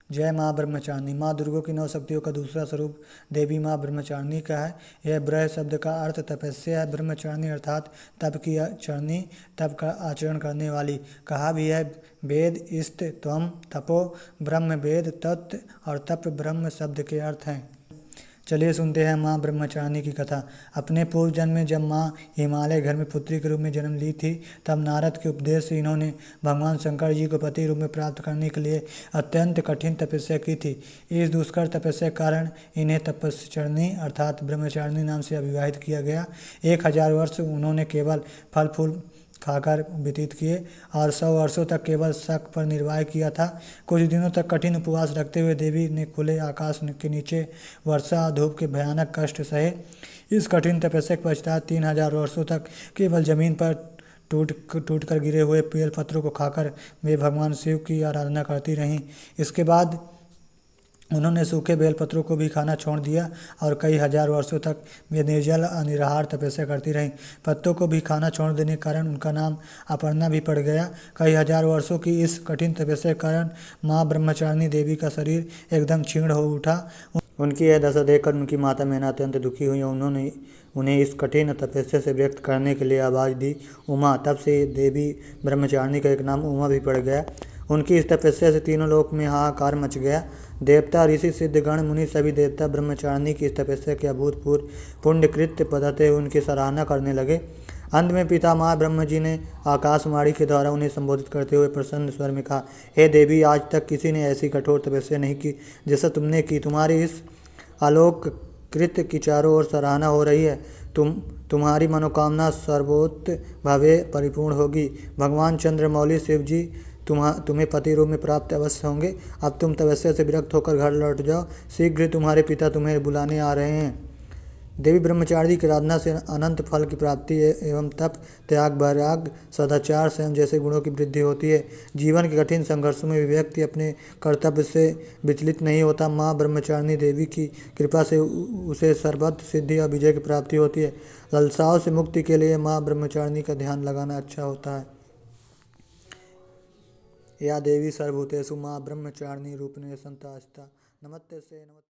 जय माँ ब्रह्मचारिणी। माँ दुर्गा की 9 शक्तियों का दूसरा स्वरूप देवी माँ ब्रह्मचारिणी का है। यह ब्रह शब्द का अर्थ तपस्या है। ब्रह्मचारिणी अर्थात तप की चरणी, तप का आचरण करने वाली। कहा भी है वेद इस्त त्वम तपो ब्रह्म, वेद तत्व और तप ब्रह्म शब्द के अर्थ हैं। चलिए सुनते हैं माँ ब्रह्मचारिणी की कथा। अपने पूर्व जन्म में जब माँ हिमालय घर में पुत्री के रूप में जन्म ली थी, तब नारद के उपदेश से इन्होंने भगवान शंकर जी को पति रूप में प्राप्त करने के लिए अत्यंत कठिन तपस्या की थी। इस दुष्कर तपस्या के कारण इन्हें तपस्विनी अर्थात ब्रह्मचारिणी नाम से अभिवाहित किया गया। 1000 वर्ष उन्होंने केवल फल फूल खाकर व्यतीत किए और 100 वर्षों तक केवल शक पर निर्वाह किया था। कुछ दिनों तक कठिन उपवास रखते हुए देवी ने खुले आकाश के नीचे वर्षा और धूप के भयानक कष्ट सहे। इस कठिन तपस्या के पश्चात 3000 वर्षों तक केवल जमीन पर टूट कर गिरे हुए बेल पत्रों को खाकर वे भगवान शिव की आराधना करती रहीं। इसके बाद उन्होंने सूखे बेलपत्रों को भी खाना छोड़ दिया और कई हजार वर्षों तक वे निर्जल और निराहार तपस्या करती रहीं। पत्तों को भी खाना छोड़ देने के कारण उनका नाम अपर्णा भी पड़ गया। कई हजार वर्षों की इस कठिन तपस्या के कारण माँ ब्रह्मचारिणी देवी का शरीर एकदम क्षीण हो उठा। उनकी यह दशा देखकर उनकी माता मैना अत्यंत दुखी हुई। उन्होंने उन्हें इस कठिन तपस्या से व्यक्त करने के लिए आवाज़ दी उमा। तब से देवी ब्रह्मचारिणी का एक नाम उमा भी पड़ गया। उनकी इस तपस्या से तीनों लोक में हाहाकार मच गया। देवता, ऋषि, सिद्धगण, मुनि सभी देवता ब्रह्मचारिणी की इस तपस्या के अभूतपूर्व पुण्यकृत्य बताते हुए उनकी सराहना करने लगे। अंत में पितामह ब्रह्म जी ने आकाशवाणी के द्वारा उन्हें संबोधित करते हुए प्रसन्न स्वर में कहा, हे देवी, आज तक किसी ने ऐसी कठोर तपस्या नहीं की जैसा तुमने की। तुम्हारी इस आलोक कृत्य की चारों ओर सराहना हो रही है। तुम्हारी मनोकामना सर्वोत्त भावे परिपूर्ण होगी। भगवान चंद्रमौली शिव जी तुम्हें पति रूप में प्राप्त अवश्य होंगे। अब तुम तपस्या से विरक्त होकर घर लौट जाओ। शीघ्र तुम्हारे पिता तुम्हें बुलाने आ रहे हैं। देवी ब्रह्मचारिणी की आराधना से अनंत फल की प्राप्ति एवं तप, त्याग, वैराग्य, सदाचार, संयम जैसे गुणों की वृद्धि होती है। जीवन के कठिन संघर्षों में व्यक्ति अपने कर्तव्य से विचलित नहीं होता। माँ ब्रह्मचारिणी देवी की कृपा से उसे सर्वत्र सिद्धि और विजय की प्राप्ति होती है। लालसाओं से मुक्ति के लिए माँ ब्रह्मचारिणी का ध्यान लगाना अच्छा होता है। या देवी सर्वभूतेषु माँ ब्रह्मचारिणी रूपिणी संस्थिता। नमस्ते से नमस्ते।